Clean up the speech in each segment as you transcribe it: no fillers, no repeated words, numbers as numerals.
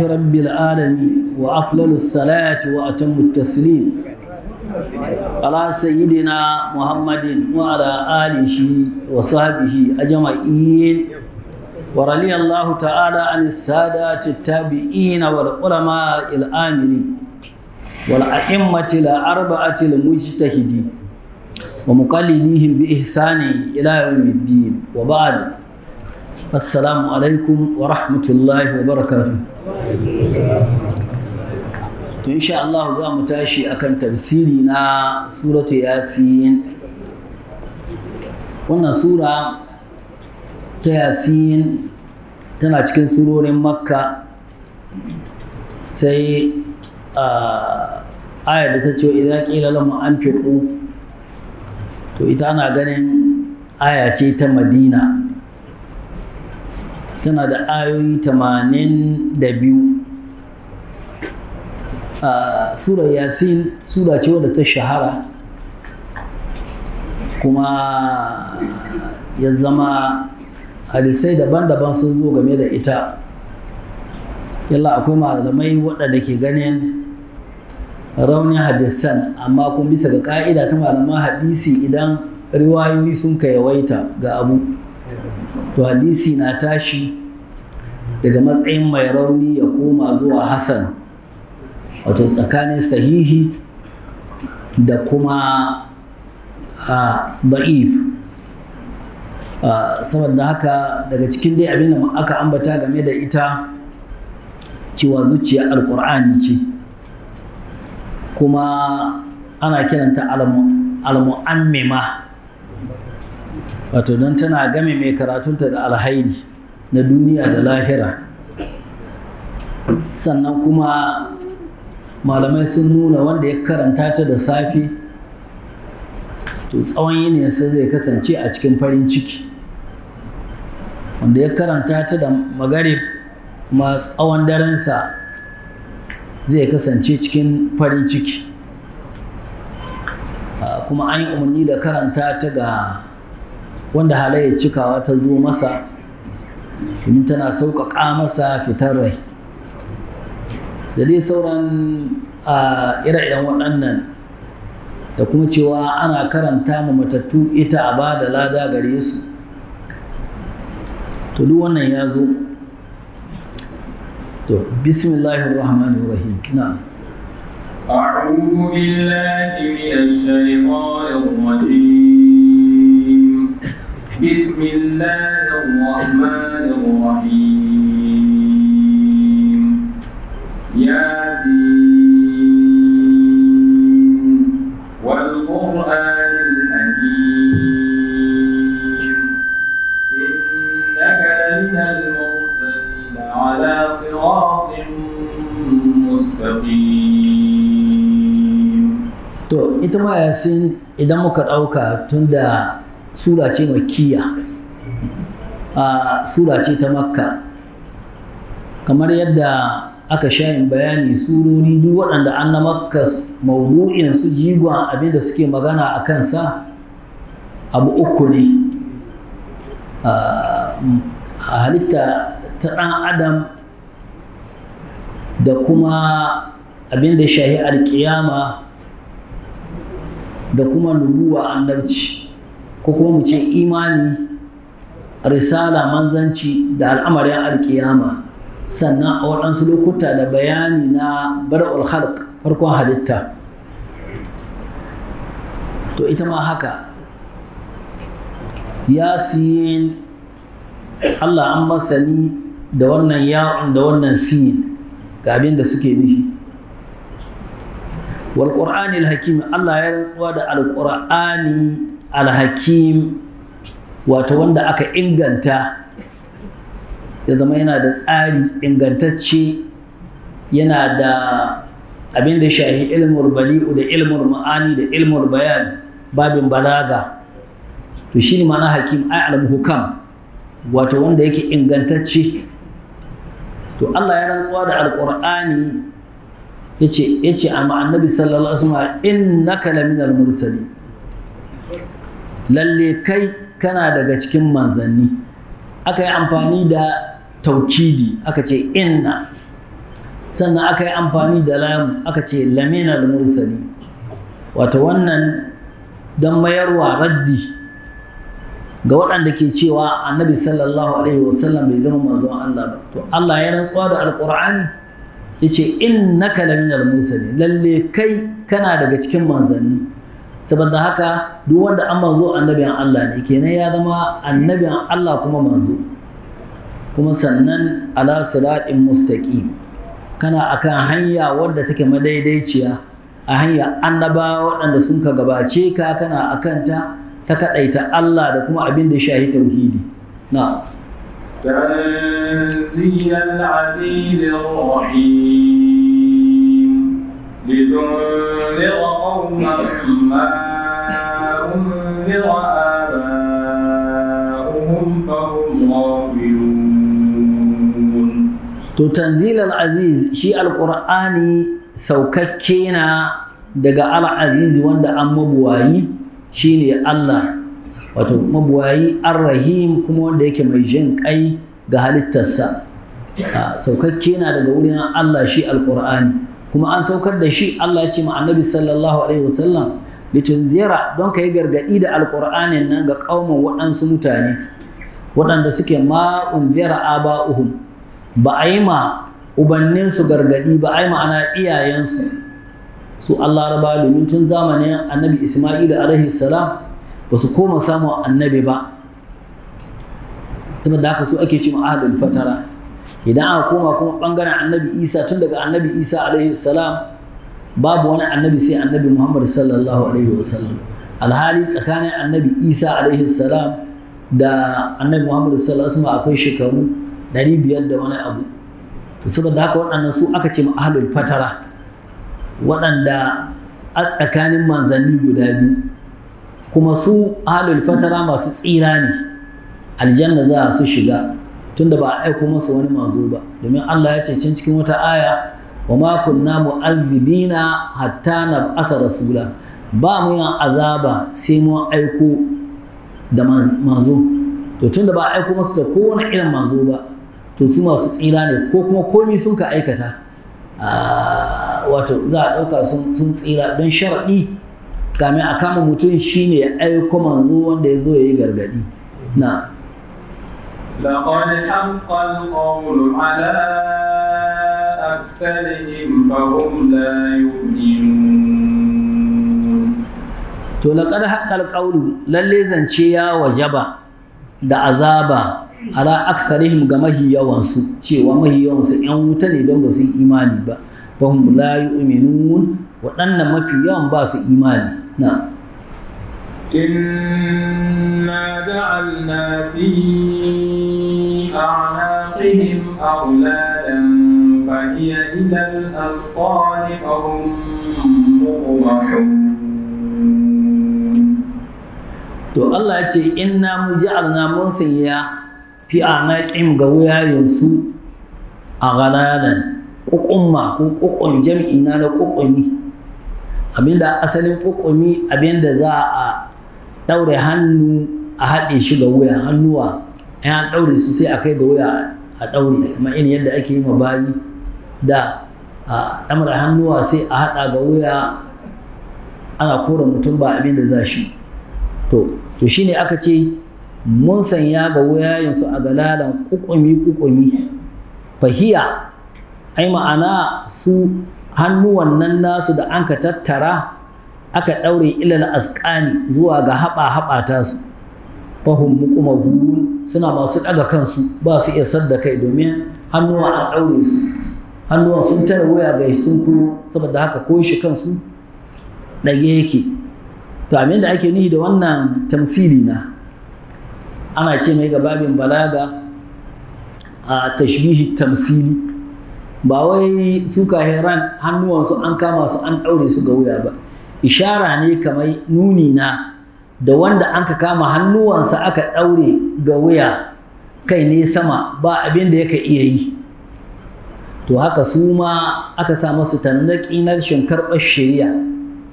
رب العالمين وأفضل الصلاة وأتم التسليم على سيدنا محمد وعلى آله وصحبه أجمعين ورضي الله تعالى عن السادات التابعين والعلماء العاملين والأئمة الأربعة المجتهدين ومقلديهم بإحسان إلى يوم الدين وبعد السلام عليكم ورحمة الله وبركاته. To insha Allah za mu tashi akan tafsiri na suratu Yasin. Wannan sura ta Yasin tana cikin surorin Makka, sai ayar da ta ce idza qila lahum anfiqu, to ita ana ganin aya ce ta Madina, tana da ayoyi 82. Surar Yasin sura ce wadda ta shahara kuma ya zama hadisai daban-daban sun zo game da ita. Yalla akwai malamai waɗanda ke ganin raunin hadisan, amma kuma bisa ga ƙa'ida ta malaman hadisi idan riwayoyi sun ka yawaita ga abu, to hadisi na tashi daga matsayin mai rauni ya koma zuwa hasan, wato tsakanin sahihi da kuma da'if. Saboda haka daga cikin dai abin da aka ambata game da ita cewa zuciya alƙur'ani ce, kuma ana kiranta al-mu'ammima, wato don tana game mai karatunta da alhairi na duniya da lahira. Sannan kuma malamai sun nuna wanda ya karanta ta da safe to tsawon yininsa zai kasance a cikin farin ciki, wanda ya karanta ta da magarib ma tsawon darensa zai kasance cikin farin ciki. Kuma an yi umarni da karanta ta ga wanda halayyar cikawa ta zo masa, domin tana sauƙaƙa masa fitar rai da dai sauran ire-iren waɗannan, da kuma cewa ana karanta ma matattu ita a ba da lada gare su. To duk wannan ya zo. To bismillahir rahmanir rahim. Na'am. أعوذ بالله من الشيطان الرجيم. بسم الله الرحمن الرحيم. ياسين والقرآن الحكيم إنك لمن المرسلين على صراط مستقيم. To ita ma Yasin idan muka ɗauka tunda sura ce makkiya, sura ce ta Makka, kamar yadda aka sha yin bayani, surori duk waɗanda an na Makka maudu'in su jigon abin da suke magana a kansa abu uku ne: halitta ta ɗan adam, da kuma abin da shahi alƙiyama, da kuma nubuwa annabci, ko kuma mu ce imani, risala, manzanci da al'amarin alƙiyama. Sannan a waɗansu lokuta da bayani na bara'ul khalq, farkon halitta. To ita ma haka Yasin, Allah an masani da wannan ya'un da wannan sin ga abin da suke nufi. Wal qur'anil hakim, Allah ya rantsuwa da alqur'ani alhakim, wato wanda aka inganta, ya zama yana da tsari ingantacce, yana da abin da shahi ilmul bali'u da ilmul ma'ani da ilmul bayan, babin balaga. To shi ne ma'ana hakim, ai al-muhkam, wato wanda yake ingantacce. To Allah ya rantsuwa da alqur'ani, yace amma annabi sallallahu alaihi wasallam innaka laminal mursalin, lalle kai kana daga cikin manzanni. Aka yi amfani da taukidi, aka ce inna, sannan aka yi amfani da lam aka ce lamina al-mursali wato wannan don mayarwa raddi ga waɗanda ke cewa annabi sallallahu alaihi wasallam bai zama manzon Allah ba to Allah ya rantsuwa da alqur'ani yace innaka laminal mursalin lalle kai kana daga cikin manzanni saboda haka duk wanda an manzo annabin Allah ne kenan ya zama annabin Allah kuma manzo kuma sannan ala siratin mustaqim kana akan hanya wadda take madaidaiciya a hanya annabawa waɗanda sun ka gabace ka kana akan ta kaɗaita Allah da kuma abin da shahi tauhidi na تنزيل العزيز الرحيم لتنذر قوما ما أنذر آباؤهم فهم غافلون to tanzil al-aziz shi alqur'ani saukakke na daga al-aziz wanda an mabuwayi shine Allah wato mabuwayi ar-rahim kuma wanda yake mai jin kai ga halittarsa saukakke na daga wurin Allah shi alqur'ani kuma an saukar da shi Allah ya ce ma annabi sallallahu alaihi wasallam litunzira don kai gargadi da alqur'anin nan ga kauman waɗansu mutane waɗanda suke ma unzira aba'uhum ba a yi ma ubanninsu gargadi ba a yi ma'ana iyayensu su Allah raba domin tun zamanin annabi Isma'il alaihi salam ba su koma samun annabi ba saboda haka su ake ce ahlul fatara idan aka koma kuma bangaren annabi Isa tun daga annabi Isa alaihi salam babu wani annabi sai annabi Muhammad sallallahu alaihi wasallam alhali tsakanin annabi Isa alaihi salam da annabi Muhammad sallallahu alaihi wasallam akwai shekaru 500 da wani abu saboda haka waɗannan su aka ce ahlul fatara waɗanda a tsakanin manzanni guda biyu kuma su ahlul fatara masu tsira ne aljanna za su shiga tunda ba a aiko masa wani manzo ba domin Allah ya ce can cikin wata aya wa ma kunna mu'adhibina hatta nab'asa rasula ba mu yin azaba sai mun aiko da manzo to tunda ba a aiko masa da kowane irin manzo ba to su masu tsira ne ko kuma komai sun ka aikata wato za a ɗauka sun tsira don sharaɗi kamin a kama mutum shine ya aiko manzo wanda ya zo ya yi gargaɗi na لقد حق القول على أكثرهم فهم لا يؤمنون to laqad haqqal qawlu lalle zance ya wajaba da azaba ala aktharihim ga mahi yawansu cewa mahi yawansu yan wuta ne don ba su yi imani ba fahum la yu'minun waɗannan mafi yawan ba su imani na إنا جعلنا في أعناقهم أغلالا فهي إلى الأذقان فهم مقمحون to Allah ya ce inna mu ja'alna mun sanya fi anaqim ga wuyayensu a galalan kukumma ko kukun jam'i na kukumi abinda asalin kukumi abinda za a daure hannu a haɗe shi ga wuya hannuwa an daure su sai a kai ga wuya a daure kuma irin yadda ake yi ma bayi da a ɗamra hannuwa sai a haɗa ga wuya ana kora mutum ba abinda za shi to shine aka ce mun sanya ga wuyayensu a galalan kukumi fahiya ai ma'ana su hannuwan nan nasu da an ka tattara aka ɗaure ilal asƙani zuwa ga haɓa tasu fahim muqmahun suna masu ɗaga kansu ba su iya sadda kai domin hannuwa an ɗaure su hannuwan sun tara wuya ga sun kuyo saboda haka ko shi kansu ɗage yake to abin da ake nihi da wannan tamsili na ana ce mai gababin balaga a tashbihi tamsili ba wai su kahiran hannuwansu an kama su an ɗaure su ga wuya ba ishara ne kamar nuni na da wanda an ka kama hannuwansa aka ɗaure ga wuya kai ne sama ba abin da yake iya yi to haka su ma aka sa masu tanaki na rashin karɓar shari'a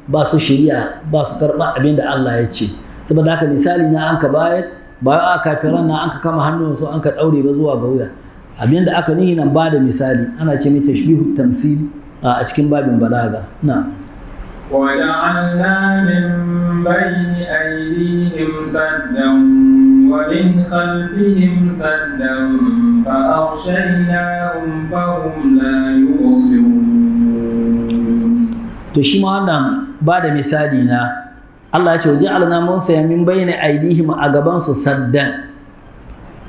ba su shari'a ba su karɓar abin da Allah ya ce saboda haka misali na an ka bayar ba a kafiran na an ka kama hannuwansu an ka ɗaure ba zuwa ga wuya abinda aka nuhi nan ba da misali ana ce mai tashbihu tamsil a cikin babin balaga na وجعلنا من بين أيديهم سدا ومن خلفهم سدا فأغشيناهم فهم لا يبصرون. to shi ma wannan ba da misali na Allah ya ce waja'alna mun saya min bayni aidihim a gaban su saddan,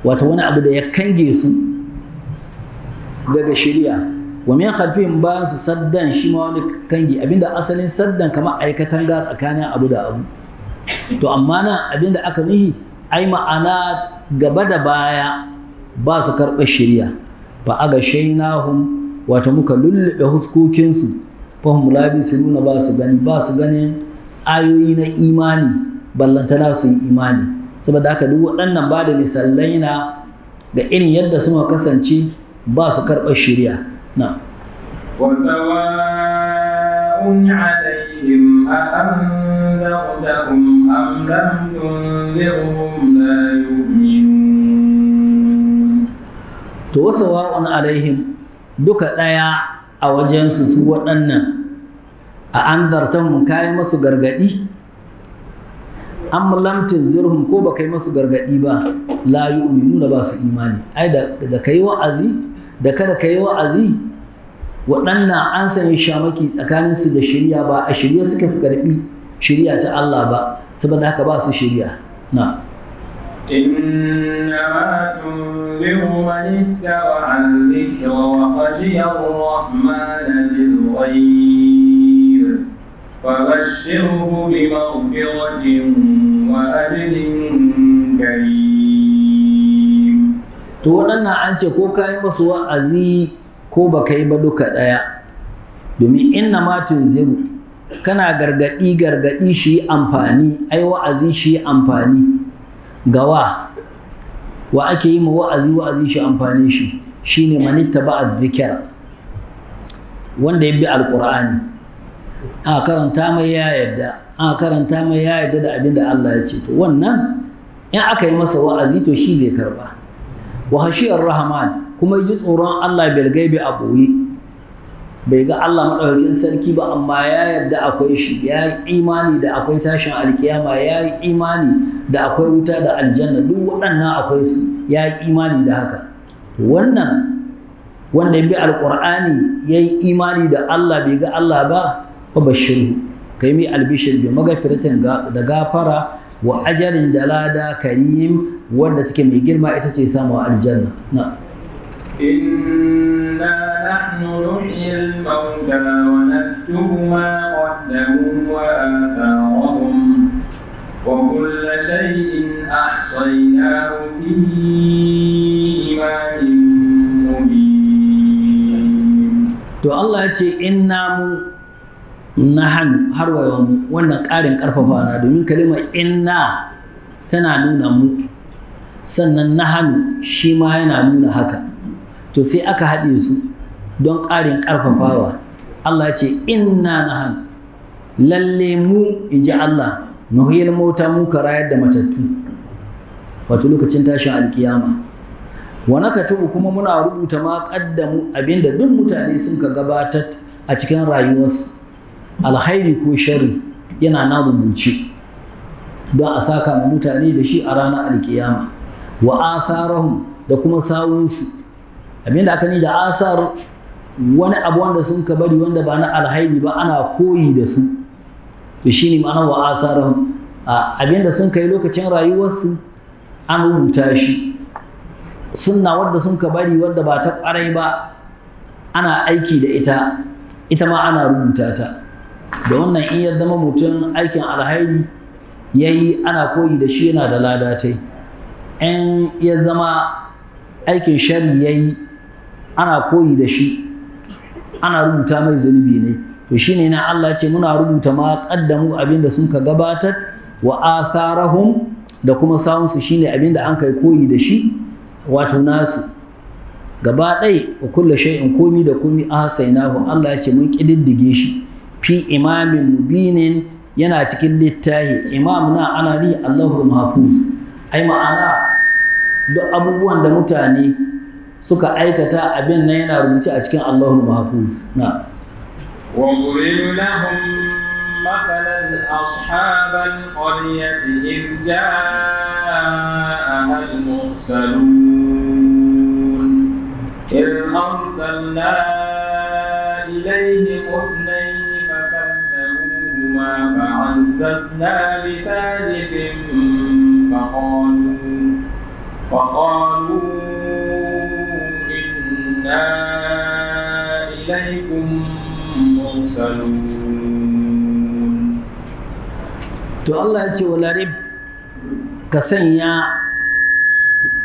wato wani abu da ya kange su daga shari'a, wa min khalfihim bayan su saddan shi ma wani kange, abinda asalin saddan kamar aikatan ga tsakanin abu da abu, to amma nan abinda aka nihi ai ma'ana gaba da baya ba su karɓar shari'a, fa aga shaynahum wato muka lullube huskokinsu fahim labisinuna ba su ganin ayoyi na imani ballantana su yi imani. Saboda haka duk waɗannan ba da misalai na ga irin yadda suka kasance ba su karɓar shari'a na وسواء عليهم أأنذرتهم أم لم تنذرهم لا يؤمنون. to wasawa'un alaihim duka ɗaya a wajensu su waɗannan a an zartan kayi masu gargaɗi an lam tunzirhum ko ba kai masu gargaɗi ba la yu'minuna ba su imani. Ai da kai wa'azi da kada kai wa'azi waɗannan an sanya shamaki tsakaninsu da shari'a, ba a shirye suke su karɓi shari'a ta Allah ba, saboda haka ba su shari'a na إنما تنذر من اتبع الذكر وخشي الرحمن بالغيب فبشره بمغفرة وأجر كريم. to waɗannan an ce ko ka yi masu wa'azi ko ba ka yi ba duka ɗaya, domin inna ma tunziru kana gargaɗi shi amfani, ai wa'azi shi amfani gawa wa ake yi ma wa'azi shi amfani shi shine manitta ba dhikra, wanda ya bi alqur'ani aka karanta mai ya yadda da abinda Allah ya ce, to wannan in aka yi masa wa'azi to shi zai karba. Wa hashiyar rahman kuma ji tsoron Allah bil gaibi a boye, bai ga Allah madaukakin sarki ba amma ya yarda akwai shi, ya yi imani da akwai tashin alkiyama, ya yi imani da akwai wuta da aljanna, duk waɗannan akwai su, ya yi imani da haka. Wannan wanda ya bi alƙur'ani ya yi imani da Allah bai ga Allah ba, fa bashiru kai mai albishir bi magafiratin da gafara wa ajarin da lada karim wanda take mai girma ita ce samu aljanna na إنا نحن نحيي الموتى ونكتب ما قدموا وآثارهم وكل شيء أحصيناه في إمام مبين. to Allah ya ce inna mu nahanu har wa yau wannan ƙarin ƙarfafa na, domin kalimar inna tana nuna mu, sannan nahanu shi ma yana nuna haka, to sai aka haɗe su don ƙarin ƙarfafawa. Allah ce inna nahanu lalle mu in ji Allah nuhiyar mota mu ka rayar da matattu, wato lokacin tashin alkiyama. Wa nakatubu kuma muna rubuta ma qaddamu abinda duk mutane sun ka gabatar a cikin rayuwarsu, alkhairi ko sharri yana na rubuce don a saka ma mutane da shi a ranar alkiyama. Wa atharahum da kuma sawunsu, abinda aka ni da asar wani abu wanda sun ka bari wanda ba na alhairi ba ana koyi da su, to shine ma'ana wa asarahum, abinda sun kai lokacin rayuwarsu an rubuta shi. Sunna wadda sun ka bari wadda ba ta ƙwarai ba ana aiki da ita ma ana rubuta ta. Da wannan in ya zama mutum aikin alhairi yayi ana koyi da shi yana da ladatai, in ya zama aikin shari yayi ana koyi da shi ana rubuta mai zunubi ne. To shine na Allah ce muna rubuta ma qaddamu abinda sun ka gabatar wa atharahum da kuma sawunsu shine abinda an kai koyi da shi, wato nasu gaba ɗaya wa kullu shay'in komi da komi ahsaynahu Allah ya ce mun kididdige shi fi imamin mubinin, yana cikin littahi. Imam na ana ni Allahul mahfuz, ai ma'ana duk abubuwan da mutane suka aikata abin nan yana rubuce a cikin Allahul Mahfuz. Na واضرب لهم مثلا أصحاب القرية إذ جاءها المرسلون إذ أرسلنا إليهم اثنين فكذبوهما فعززنا بثالث فقالوا إنا إليكم مرسلون. to Allah ya ce wala rib ka sanya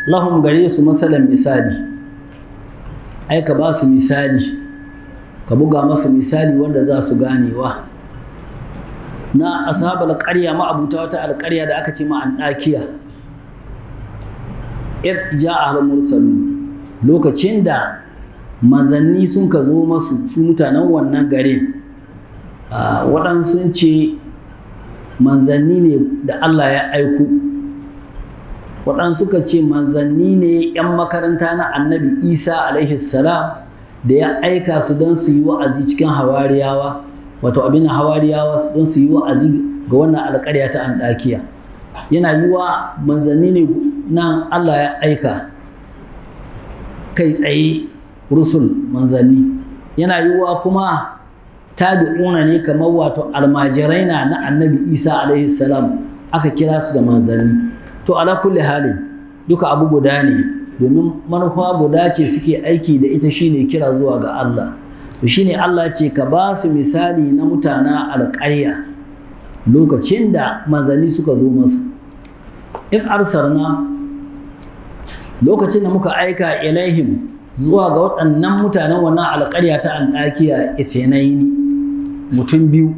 lahum gare su masalan misali, ai ka ba su misali, ka buga masu misali wanda za su ganewa na ashabal qarya ma'abuta wata alƙarya da aka ce ma Andakiya. id ja'a al-mursalun, lokacin da manzanni sun ka zo masu su mutanen wannan garin, waɗansu sun ce manzanni ne da Allah ya aiko, waɗansu suka ce manzanni ne 'yan makaranta na annabi Isa alaihi salam da ya aika su don su yi wa'azi cikin hawariyawa, wato abin hawariyawa don su yi wa'azi ga wannan alƙarya ta Andakiya. Yana yiwa manzanni ne nan Allah ya aika kai tsaye, rusul manzanni. Yana yiwa kuma tabi'una ne kamar wato almajirai na annabi Isa alaihi salam aka kira su da manzanni. To ala kulli halin duka abu guda ne, domin manufa guda ce suke aiki da ita, shine kira zuwa ga Allah. To shine Allah ce ka ba su misali na mutanen alƙarya lokacin da manzanni suka zo masu. in arsalna, lokacin da muka aika ilaihim zuwa ga waɗannan mutanen wannan alƙarya ta Andakiya ithnaini, mutum biyu,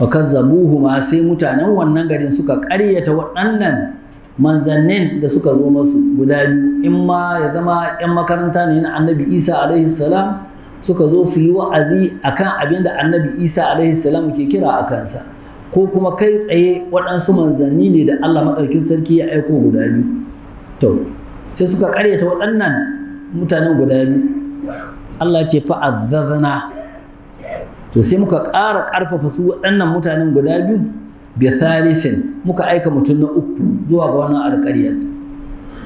fakazzabuhuma, sai mutanen wannan garin suka ƙaryata waɗannan manzannin da suka zo masu guda biyu. In ma ya zama 'yan makaranta ne na annabi Isa alaihi salam suka zo su yi wa'azi akan abin da annabi Isa alaihi salam ke kira a kansa, ko kuma kai tsaye waɗansu manzanni ne da Allah maɗaukin sarki ya aiko guda biyu. To sai suka ƙaryata waɗannan mutanen guda biyu. Allah ce fa'azzazna, to sai muka ƙara ƙarfafa su waɗannan mutanen guda biyu bi thalisin, muka aika mutum na uku zuwa ga wannan alƙaryar.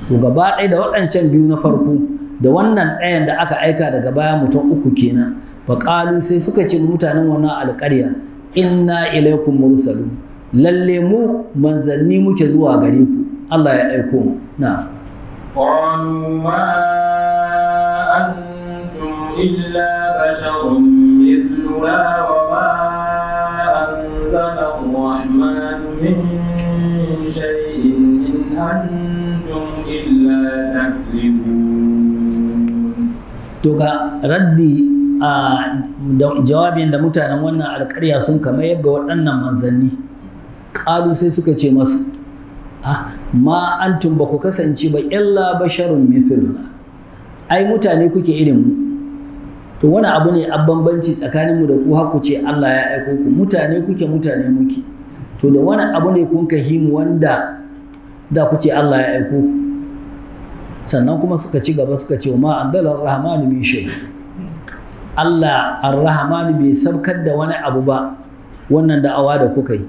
To gaba ɗaya da waɗancan biyu na farko da wannan ɗayan da aka aika daga baya mutum uku kenan, faƙalu sai suka ce mutanen wannan alƙarya inna ilaikum mursalun, lalle mu manzanni muke zuwa gare ku, Allah ya aiko mu. Na qalu ma antum illa basharun mithluna wa ma anzala ar-rahmanu min shay'in in antum illa takzibun. To ga raddi da jawabin da mutanen wannan alƙarya sun kama yadda waɗannan manzanni. Ƙalu sai suka ce masu ma antum ba ku kasance ba illa basharun mithluna, ai mutane kuke irin mu. To wani abu ne a bambanci tsakaninmu da ku, haku ce Allah ya aiko ku, mutane kuke mutane muke. To da wani abu ne kun kahimu wanda da ku ce Allah ya aiko ku. Sannan kuma suka ci gaba suka ce ma andalar rahmanu min shay, Allah ar-rahmanu bai sabkar da wani abu ba wannan da'awa da kuka yi.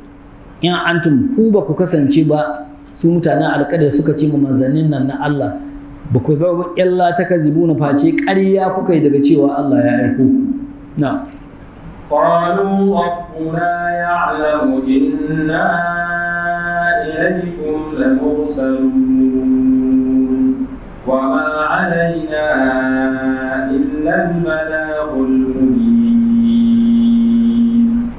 In antum ku ba ku kasance ba, su mutanen alƙada suka ce mu manzannin nan na Allah, ba ku zama illa takazibuna, face ƙarya kuka yi daga cewa Allah ya aiko ku. Na qalu rabbuna ya'lamu inna ilaykum lamursalun wa ma 'alayna illa al-balagul mubin.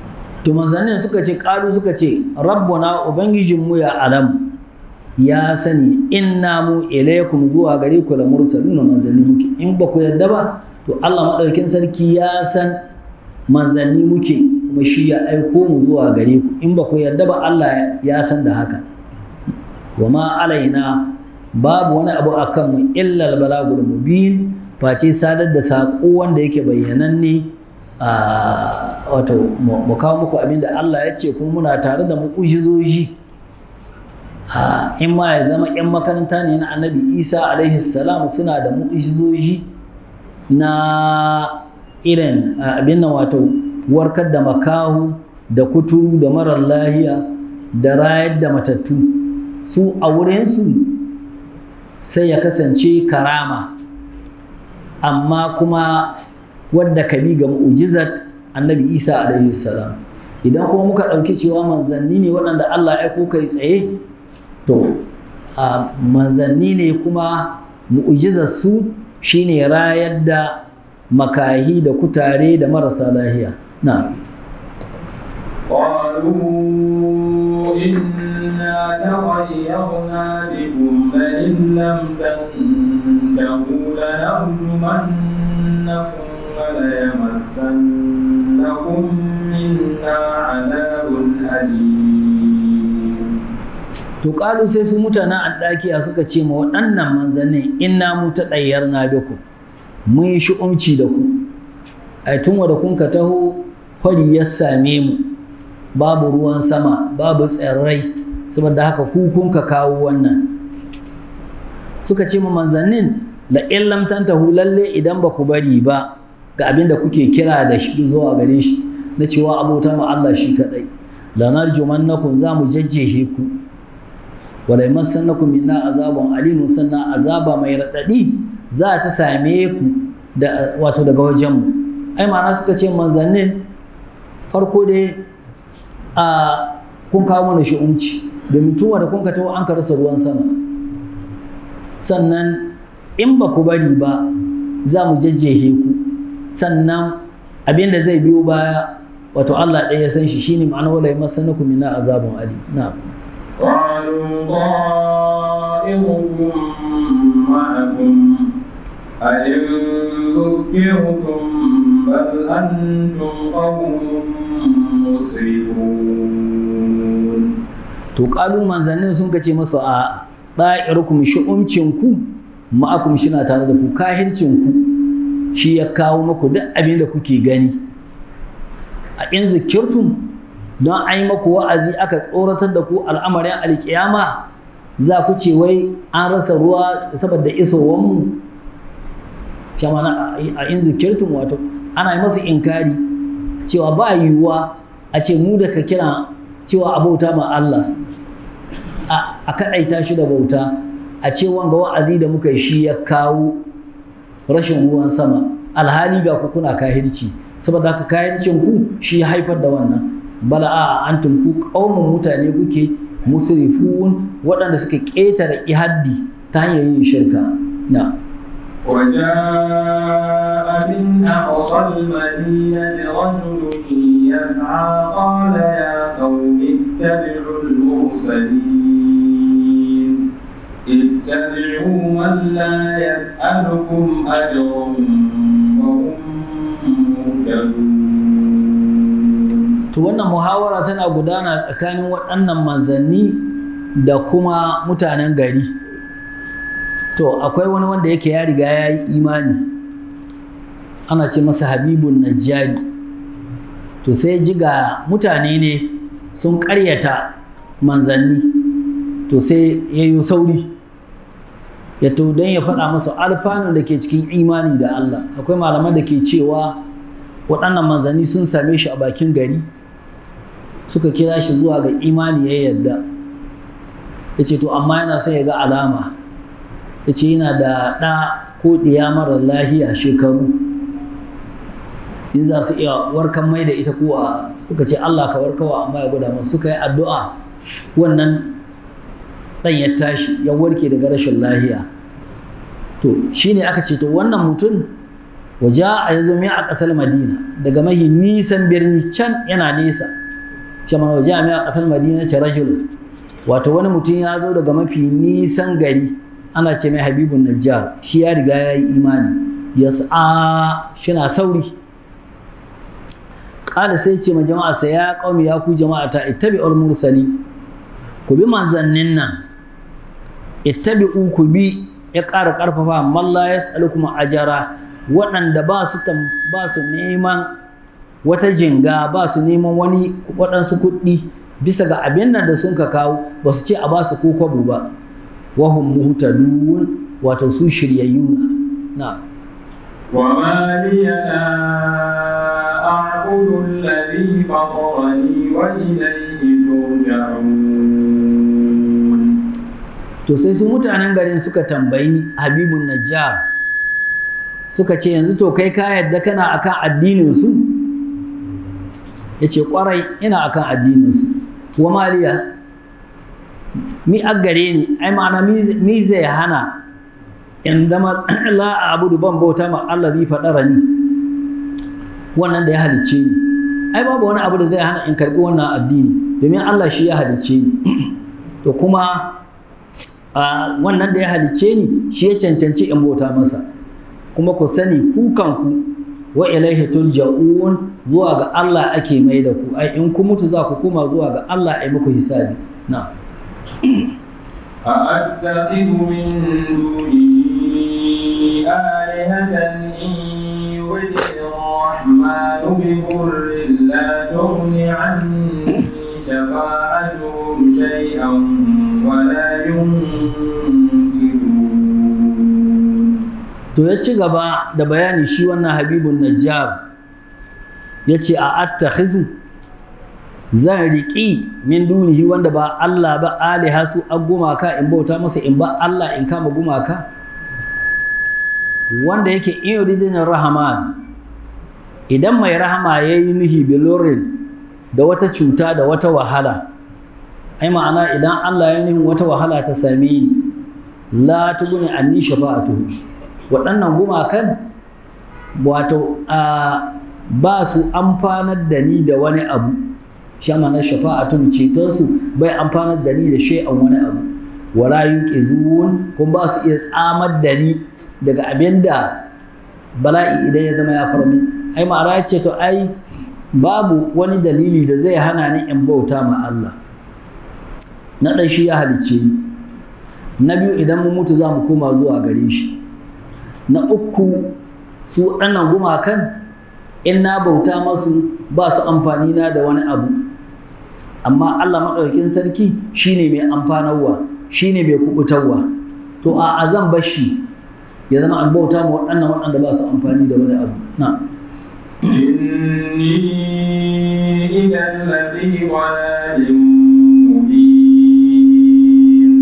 To manzannin suka ce, ƙalu suka ce rabbuna ubangijinmu ya alam, ya sani inna mu ilaykum zuwa gare ku la mursalun, manzanni muke. In ba ku yadda ba, to Allah madaukakin sarki ya san manzanni muke, kuma shi ya aiko mu zuwa gare ku. In ba ku yadda ba, Allah ya san da haka. Wa ma alaina, babu wani abu akan mu illa al-balagul mubin, face sadar da saƙo wanda yake bayyananne. Wato mu kawo muku abinda Allah ya ce, kuma muna tare da mu'ujizoji in ma ya zama 'yan makaranta ne na annabi isa alaihi salam suna da mu'ujizoji na irin abin nan wato warkar da makahu da kuturu da marar lahiya da rayar da matattu, su a wurinsu sai ya kasance karama, amma kuma wadda ka bi ga mu'ujizat annabi isa alaihi salam. Idan kuma muka ɗauki cewa manzanni ne waɗanda Allah ya aiko kai tsaye, to manzanni ne kuma mu'ujizar su shine rayar da makahi da kutare da marasa lahiya. Na قالوا إنا تغيرنا بكم لئن لم تنتهوا لنرجمنكم وليمسنكم منا عذاب أليم. tuƙalu sai su mutanen anɗakiya suka ce ma waɗannan manzannin inna mu ta ɗayyar na biku, mun yi shi'umci da ku, ai tun wadda kun ka taho fari ya same mu, babu ruwan sama babu tsirrai, saboda haka ku kun ka kawo wannan. Suka ce ma manzannin la in lam tantahu, lalle idan ba ku bari ba ga abin da kuke kira da shi zuwa gare shi na cewa abota ma Allah shi kadai, la narjumannakum, za mu jajjehe ku, wala yamassannakum minna azabun alim, sannan azaba mai radadi za ta same ku da wato daga wajen mu. Ai ma'ana suka ce manzannin farko dai kun kawo mana shi'umci, domin tun wanda kun ka taho an ka rasa ruwan sama, sannan in ba ku bari ba za mu jajjehe ku, sannan abin da zai biyo baya wato Allah ɗaya ya san shi, shine ma'ana wala yamassannakum minna azabun alim. Na'am. قالوا طائركم معكم أئن ذكرتم بل أنتم قوم مسرفون. To ƙalu manzannin sun kace masa a ɗa'irukum shi'umcinku ma'akum shina tare da ku, kahircinku shi ya kawo maku duk abin da kuke gani. A in zikirtum, don an yi maku wa'azi aka tsoratar da ku al'amarin alƙiyama, za ku ce wai an rasa ruwa saboda isowanmu. Shamana a in zikirtum, wato ana yi masu inkari cewa ba yiwuwa a ce mu da ka kira cewa a bauta ma Allah, a kaɗaita shi da bauta, a ce wanga wa'azi da muka yi shi ya kawo rashin ruwan sama, alhali ga ku kuna kahirci, saboda haka kahircin ku shi ya haifar da wannan. Bala a antum ku qaumun mutane kuke musrifun, waɗanda suka ƙetare ihaddi ta hanyar yin shirka. Na وجاء من أقصى المدينة رجل يسعى قال يا قوم اتبعوا المرسلين اتبعوا من لا يسألكم أجرا وهم مهتدون. to wannan muhawara tana gudana tsakanin waɗannan manzanni da kuma mutanen gari. To akwai wani wanda yake ya riga ya yi imani, ana ce masa Habibun Najjari. To sai ji ga mutane ne sun ƙaryata manzanni, to sai ya yi sauri ya to don ya faɗa masa alfanun da ke cikin imani da Allah. Akwai malaman da ke cewa waɗannan manzanni sun same shi a bakin gari, suka kira shi zuwa ga imani, ya yarda. Ya ce to amma yana son ya ga alama, ya ce yana da ɗa ko ɗiya marar lahiya shekaru, in za su iya warkan mai da ita ko a, suka ce Allah ka warkawa, amma ya gwada masu. Suka yi addu'a, wannan ɗan ya tashi ya warke daga rashin lahiya. To shi ne aka ce to wannan mutum waje a yanzu mai a ƙasar Madina, daga mahi nisan birni can yana nesa. Shaman waje a mai a ƙasar Madina ta rajul, wato wani mutum ya zo daga mafi nisan gari, ana ce mai Habibun Najjar. Shi ya riga ya yi imani, yas'a shi na sauri. Ƙala sai ce ma jama'a sai ya ƙaumi, ya ku jama'a ta ittabi'ul mursali, ku bi manzannin nan. Ittabi'u, ku bi, ya ƙara ƙarfafa, man la yas'alukum ajara, waɗanda ba su neman wata jinga, ba su neman waɗansu kuɗi bisa ga abin nan da sun ka kawo ba su ce a ba su ko kwabo ba wahum muhtadun wato su shiryayyuna na وما لي لا أعبد الذي فطرني وإليه ترجعون. to sai su mutanen garin suka tambayi Habibun Najjar suka ce yanzu to kai ka yadda kana akan addinin su yace kwarai ina akan addinin su wa maliya mi aggare ni ai ma'ana mi zai hana in zama la abudu ban bauta ma Allah zai faɗara ni wannan da ya halicce ni ai babu wani abu da zai hana in karɓi wannan addini domin Allah shi ya halicce ni to kuma wannan da ya halicce ni shi ya cancanci in bauta masa kuma ku sani ku kanku wa ilaihi tulja'un zuwa ga Allah ake mai da ku ai in ku mutu za ku koma zuwa ga Allah ai muku hisabi na أأتخذ من دونه آلهة إن يردني الرحمن بضر لا تغن عني شفاعتهم شيئا ولا ينقذون. to ya ci gaba da bayani shi wannan Habibun Najjar ya ce a attakhizu zan riƙi min dunihi wanda ba Allah ba aliha su an gumaka in bauta masa in ba Allah in kama gumaka wanda yake in yuridin rahman idan mai rahama yayi nuhi bilorin da wata cuta da wata wahala ai ma'ana idan Allah ya nuhi wata wahala ta same ni la tuguni anni shafa'atuhu waɗannan gumakan wato ba su amfanar da ni da wani abu shi ma'ana shafa'atun cetonsu bai amfanar da ni da shay'an wani abu wala yunqizun kun ba su iya tsamar da ni daga abinda bala'i idan ya zama ya farmi ai ma'ana ya ce to ai babu wani dalili da zai hana ni in bauta ma Allah na ɗan shi ya halicce ni na biyu idan mu mutu za mu koma zuwa gare shi na uku su waɗannan gumakan in na bauta masu ba su amfani na da wani abu amma Allah maɗaukin sarki shine mai amfanarwa shine mai kubutarwa to a azan bashi ya zama an bauta ma waɗannan waɗanda ba su amfani da wani abu na إني إذا لفي ضلال مبين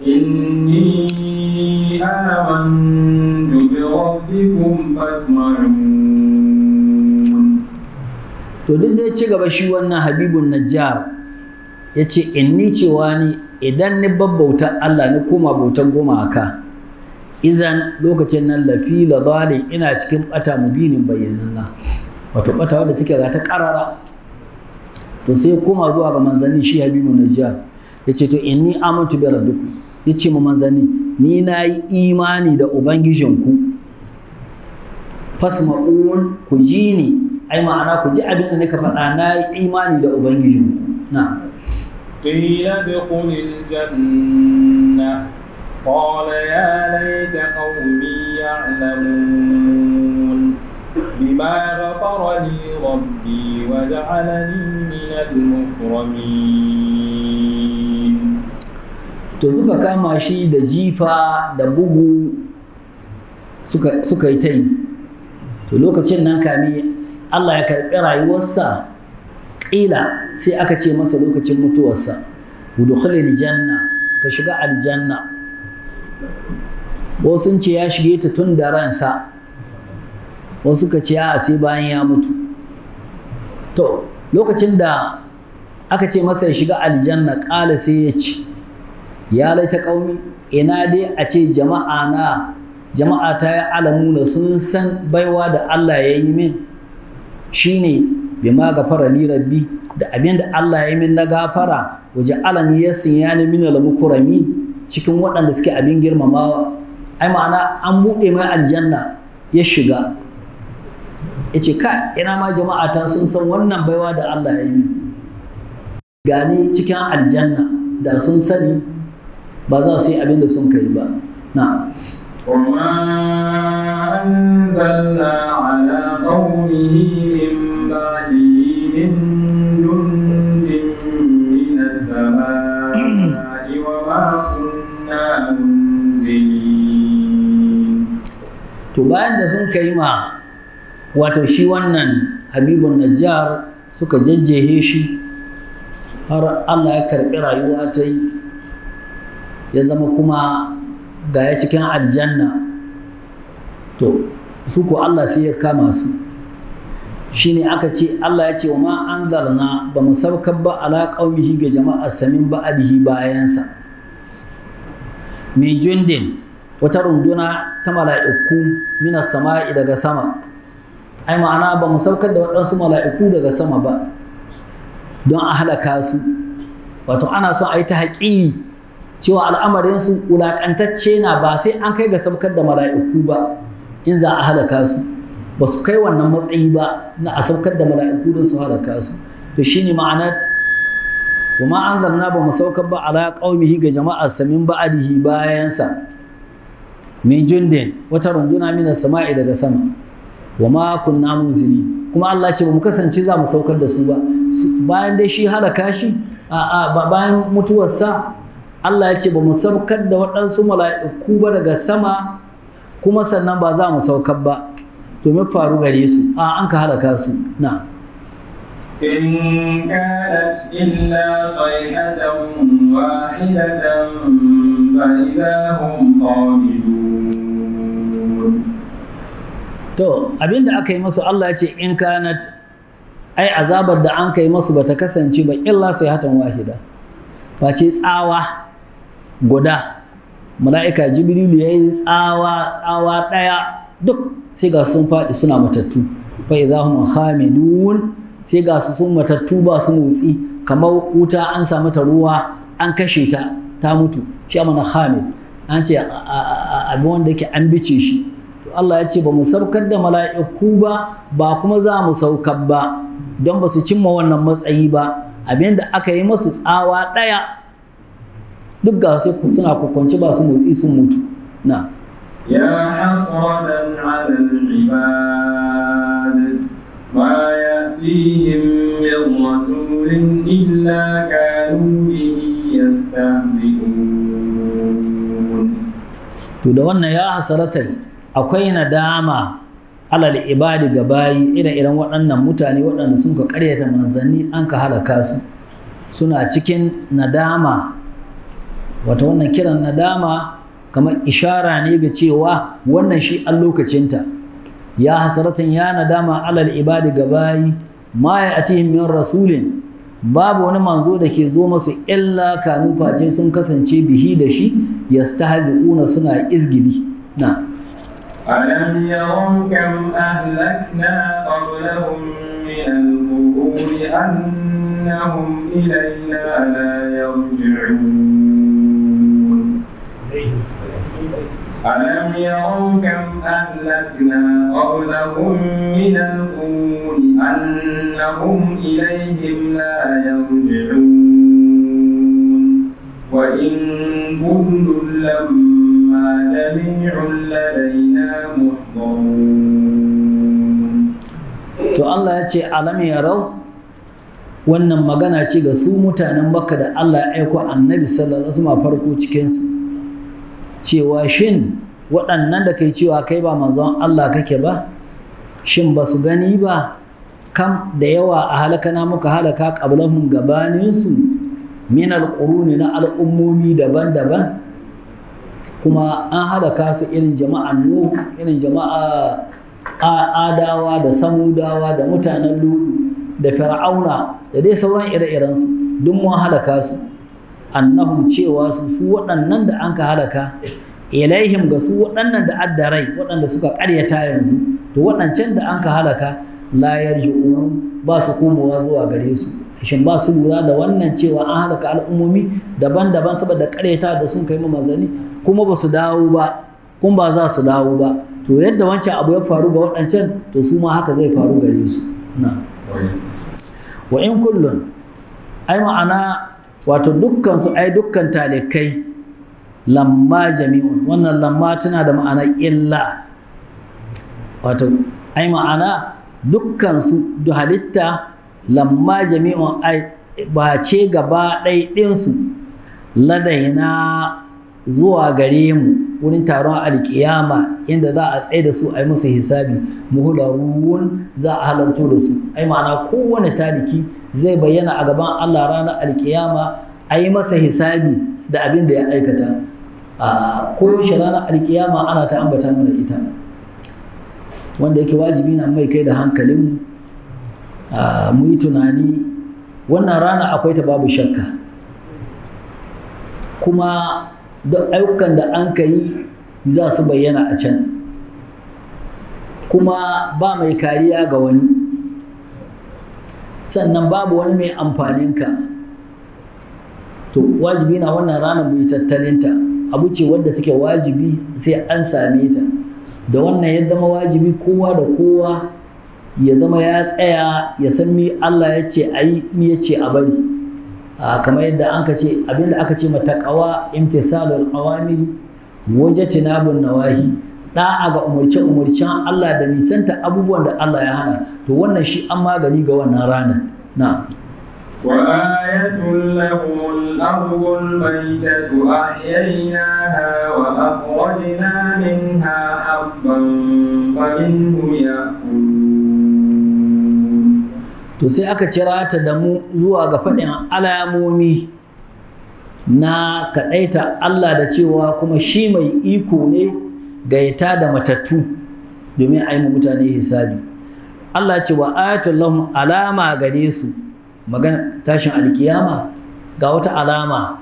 إني آمنت بربكم فاسمعون. to duk da ya ci gaba shi wannan Habibun Najjar ya ce inni cewa ni idan ni babbauta Allah ni koma bautan gumaka izan lokacin nan lafi ladali ina cikin bata mubinin bayyananna wato bata wadda take ga ta karara to sai koma zuwa ga manzanni shi Habibun Najjar ya ce to inni amantu bi rabbikum ya ce ma manzanni ni na yi imani da ubangijinku fasma'un ku ji ni ai ma'ana ku ji abin da nika faɗa na yi imani da ubangijinku na قيل ادخل الجنة قال يا ليت قومي يعلمون بما غفر لي ربي وجعلني من المكرمين. to suka kama shi da jifa da bugu suka yi ta yi to lokacin nan kame Allah ya karɓi rayuwarsa ƙila sai aka ce masa lokacin mutuwarsa udkhulil janna ka shiga aljanna wasu sun ce ya shige ta tun da ransa wasu ka ce a sai bayan ya mutu to lokacin da aka ce masa ya shiga aljanna ƙala sai ya ce ya laita ƙaumi ina dai a ce jama'a ta ya alamuna sun san baiwa da Allah ya yi min shine bima gafara li rabbi da abin da Allah ya yi min na gafara waje alan ya sanya min al-mukrami cikin waɗanda suke abin girmamawa ai ma'ana an buɗe mai aljanna ya shiga yace ka ina ma jama'a ta sun san wannan baiwa da Allah ya yi gani cikin aljanna da sun sani ba za su yi abin da sun kai ba na'am وما أنزلنا على قومه من بعده من جند من السماء وما كنا منزلين. to bayan da sun kai ma wato shi wannan Habibun Najjar suka jajjehe shi har Allah ya karɓi rayuwa ta yi ya zama kuma ga ya cikin aljanna, to su ko Allah sai ya kama su. Shine aka ce Allah ya ce wa ma anzalna ba mu saukar ba ala qaumihi ga jama'a samin ba'dihi bayansa min jundin wata runduna ta mala'iku minas sama'i daga sama, ai ma'ana ba mu saukar da waɗansu mala'iku daga sama ba don a halaka su. Wato ana son a yi ta haƙi cewa al'amarinsu wulaƙantacce na, ba sai an kai ga saukar da mala'iku ba in za a halaka su, ba su kai wannan matsayi ba na a saukar da mala'iku don su halaka su. To shi ne ma'anar wa ma an zanna ba mu saukar ba ala qaumihi ga jama'a samin ba'adihi bayansa min jundin wata runduna minas sama'i daga sama wa ma kunna munzili, kuma Allah ce ba mu kasance za mu saukar da su ba bayan dai shi halaka shi bayan mutuwarsa. Allah ya ce ba mu saukar da waɗansu mala'iku ba daga sama, kuma sannan ba za mu saukar ba domin faru gare su an ka halaka su. Na إن كانت إلا صيحة واحدة فإذا هم خامدون. to abinda aka yi masu Allah ya ce in kanat, ai azabar da an kai masu bata kasance ba illa sayhatan wahida, face tsawa guda. Mala'ika Jibrilu yayi tsawa ɗaya, duk sai ga sun faɗi suna matattu. Fa idahum khamidun, sai ga su sun matattu ba su motsi, kamar wuta an sa mata ruwa an kashe ta mutu. Shi amana khamid, an ce abin wanda yake an bice shi. To Allah ya ce ba mu saukar da mala'iku ba kuma za mu saukar ba don ba su cimma wannan matsayi ba. Abinda aka yi masu tsawa ɗaya, duk ga su suna kwakwanci ba su motsi sun mutu. Na يا حسرة على العباد ما يأتيهم من رسول إلا كانوا به يستهزئون. to da wannan ya hasaratan akwai nadama alal ibadi ga bayi ire-iren waɗannan mutane waɗanda sun ka ƙaryata manzanni an ka halaka su, suna cikin nadama. Wata wannan kiran nadama kamar ishara ne ga cewa wannan shi an lokacinta. Ya hasaratan ya nadama alal ibadi ga bayi ma ya atihim min rasulin, babu wani manzo da ke zo masu illa kanu face sun kasance bihi da shi yastahzi'una suna izgili. Na ألم يروا كم أهلكنا قبلهم من القرون أنهم إلينا لا يرجعون. ألم يروا كم أهلكنا قبلهم من القرون أنهم إليهم لا يرجعون وإن كل لما جميع لدينا محضرون. to Allah ya ce alam yarau, wannan magana ce ga su mutanen Makka da Allah ya aiko Annabi sallallahu alaihi wasallam farko cikin su, cewa shin waɗannan da kai cewa kai ba manzon Allah kake ba, shin ba su gani ba kam da yawa a halakana muka halaka qablahum gabaninsu min alquruni na al'ummomi daban-daban, kuma an halaka su irin jama'an Nuh, irin jama'a Adawa da Samudawa da mutanen Lutu da Fir'auna da dai sauran ire-irensu, duk mun halaka su. Annahum cewa su waɗannan da an ka halaka ilaihim ga su waɗannan da addarai waɗanda suka ƙaryata yanzu, to waɗancan da an ka halaka la yarji'un, ba su komowa zuwa gare su. Shin ba su lura da wannan cewa an halaka al'ummomi daban-daban saboda ƙaryata da sun kai manzanni, kuma ba su dawo ba, kuma ba za su dawo ba. To yadda wancan abu ya faru ga waɗancan, to su ma haka zai faru gare su. Wa in kullun, ai ma'ana wato dukkansu, ai dukkan talikai, lamma jami'un, wannan lamma tana da ma'ana illa. Wato ai ma'ana dukkansu da halitta, lamma jami'un ai ba ce gaba ɗinsu ladaina zuwa gare mu wurin taron alkiyama inda za a tsaye da su a yi musu hisabi muhlarun za a halarto da su ai ma'ana kowane taliki zai bayyana a gaban Allah ranar alkiyama a yi masa hisabi da abin da ya aikata a koyaushe ranar alkiyama ana ta ambata mana ita wanda yake wajibi na mai kai da hankalin mu yi tunani wannan rana akwai ta babu shakka kuma duk ayyukan da an ka yi za su bayyana a can kuma ba mai kariya ga wani sannan babu wani mai amfaninka to wajibi na wannan ranar mu yi tattalinta abu ce wadda take wajibi sai an same ta da wannan ya zama wajibi kowa da kowa ya zama ya tsaya ya san mi Allah ya ce a yi mi ya ce a bari kamar yadda an ka ce abinda aka ce mataqawa imtisalul awamiri wajtinabun nawahi da'a ga umurce-umurcen Allah da nisanta abubuwan da Allah ya hana to wannan shi an magani ga wannan ranar na وآية لهم الأرض الميتة أحييناها وأخرجنا منها حبا فمنه يأكلون to sai aka cira ta da mu zuwa ga faɗin alamomi na kaɗaita Allah da cewa kuma shi mai iko ne gaita da matattu domin a yi mutane hisabi Allah ce wa ayatul lahum alama gare su magana tashin alkiyama ga wata alama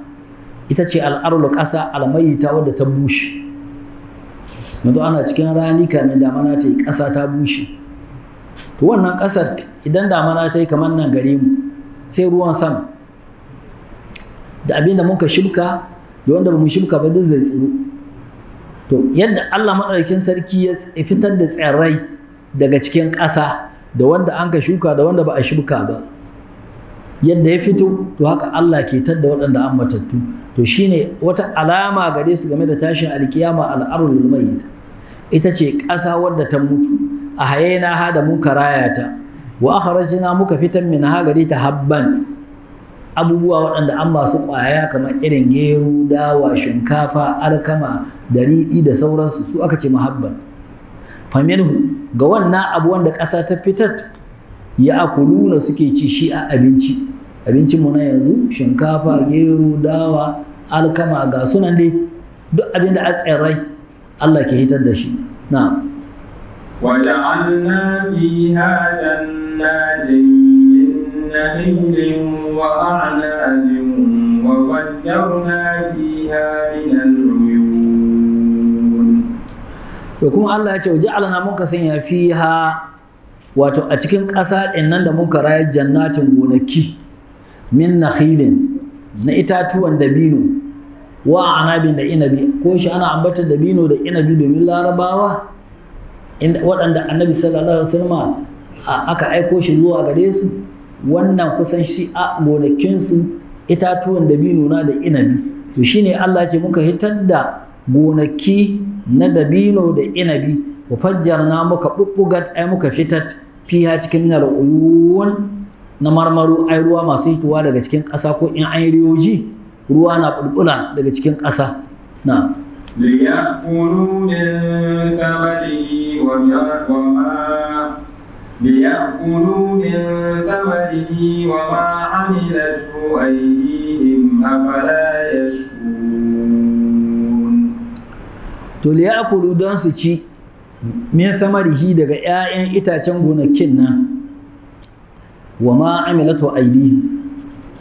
ita ce al'arul ƙasa almayita wadda ta bushe yanzu ana cikin rani kamin damana ta yi ƙasa ta bushe to wannan ƙasar idan damana ta yi kamar nan gare mu sai ruwan sama da abin da muka shibka da wanda ba mu shibka ba duk zai tsiro to yadda Allah maɗaukakin sarki ya fitar da tsirrai daga cikin ƙasa da wanda an ka shuka da wanda ba a shibka ba yadda ya fito to haka Allah ke tadda waɗanda an matattu to shine wata alama gare su game da tashin alkiyama al'arul mayyit ita ce ƙasa wadda ta mutu a hayena ha da mun karaya ta wa akhrajna muka fitan min ha gare ta habban abubuwa waɗanda an masu ƙwaya kamar irin gero dawa shinkafa alkama da riɗi da sauransu su aka ce mahabban faminhu ga wannan abu wanda ƙasa ta fitar ya akuluna suke ci shi a abincinmu na yanzu shinkafa gero dawa alkama ga sunan dai duk abin da a tsirrai Allah ke hitar da shi na وجعلنا فيها جنات من نخيل وأعناب وفجرنا فيها من العيون to kuma Allah ya ce waja'alna muka sanya fiha wato a cikin ƙasa ɗin nan da muka rayar jannatin gonaki min nakhilin na itatuwan dabino wa anabin da inabi ko shi ana ambata dabino da inabi domin larabawa waɗanda annabi sallallahu alaihi wasallam aka aiko shi zuwa gare su wannan kusan shi a gonakinsu itatuwan dabino na da inabi to shine Allah ce muka hitar da gonaki na dabino da inabi wa fajjarna muka bubbugat ai muka fitar fiha cikin minar uyun na marmaru ai ruwa masu hituwa daga cikin ƙasa ko in an riyoji ruwa na bulbula daga cikin ƙasa na ليأكلوا من ثمره وما عملته أيديهم أفلا يشكرون to liyakulu don su ci min thamarihi daga 'ya'yan itacen gonakin nan wa ma amilatu aydihim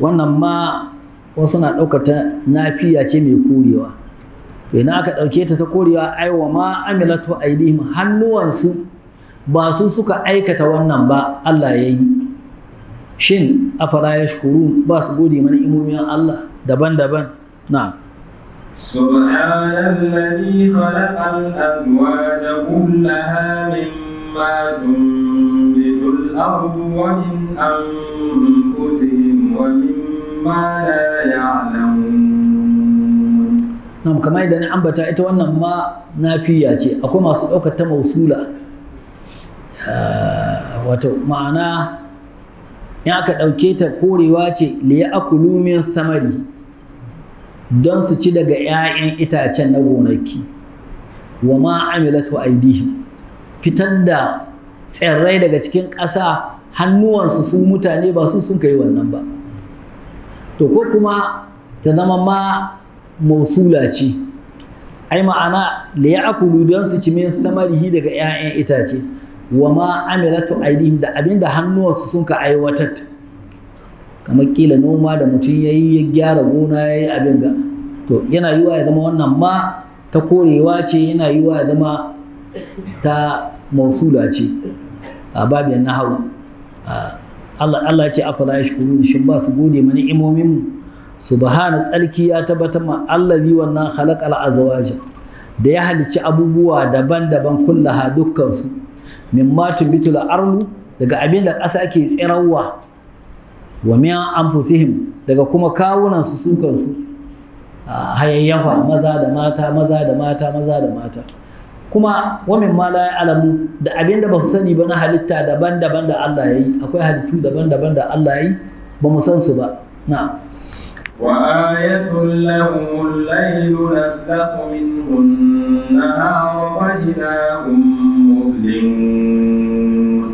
wannan ma wasu na ɗaukata nafiya ce mai korewa idan aka ɗauke ta korewa ai wa ma amilatu aydihim hannuwansu ba su suka aikata wannan ba Allah ya yi shin afala yashkurun ba su gode mana imomin Allah daban-daban na سبحان الذي خلق الأزواج كلها مما تنبت الأرض ومن أنفسهم ومما لا يعلمون. نعم كما إذا نعبت أتوانا ما نافية أكو ما سأوك التموصولة معنا in aka ɗauke ta korewa ce liya akulu min samari don su ci daga 'ya'yan itacen na gonaki wa ma amilatu aidihim fitar da tsirrai daga cikin ƙasa hannuwansu su mutane ba su sun kai wannan ba to ko kuma ta zama ma mausula ce ai ma'ana da ya akulu don su ci min samarihi daga 'ya'yan itace wa ma amilatu aidihim da abinda hannuwansu sun ka aiwatar kamar kila noma da mutum ya yi ya gyara gona ya yi abin ga to yana yiwa ya zama wannan ma ta korewa ce yana yiwa ya zama ta mausula ce a babin nahawu Allah ya ce afala yashkurun shin ba su gode mani imomin mu subhana tsarki ya tabbatar ma allazi wannan khalaqal azwaja da ya halicci abubuwa daban-daban kullaha dukkan su mimma tubitul arlu daga abin da ƙasa ke tsirawa wa min anfusihim daga kuma kawunan su kansu hayayyafa maza da mata maza da mata maza da mata kuma wa min ma la ya'lamu da abin da ba su sani ba na halitta daban-daban da Allah ya yi akwai halittu daban-daban da Allah ya yi ba mu san su ba na'am وآية لهم الليل نسلخ منه النهار فإذا هم مظلمون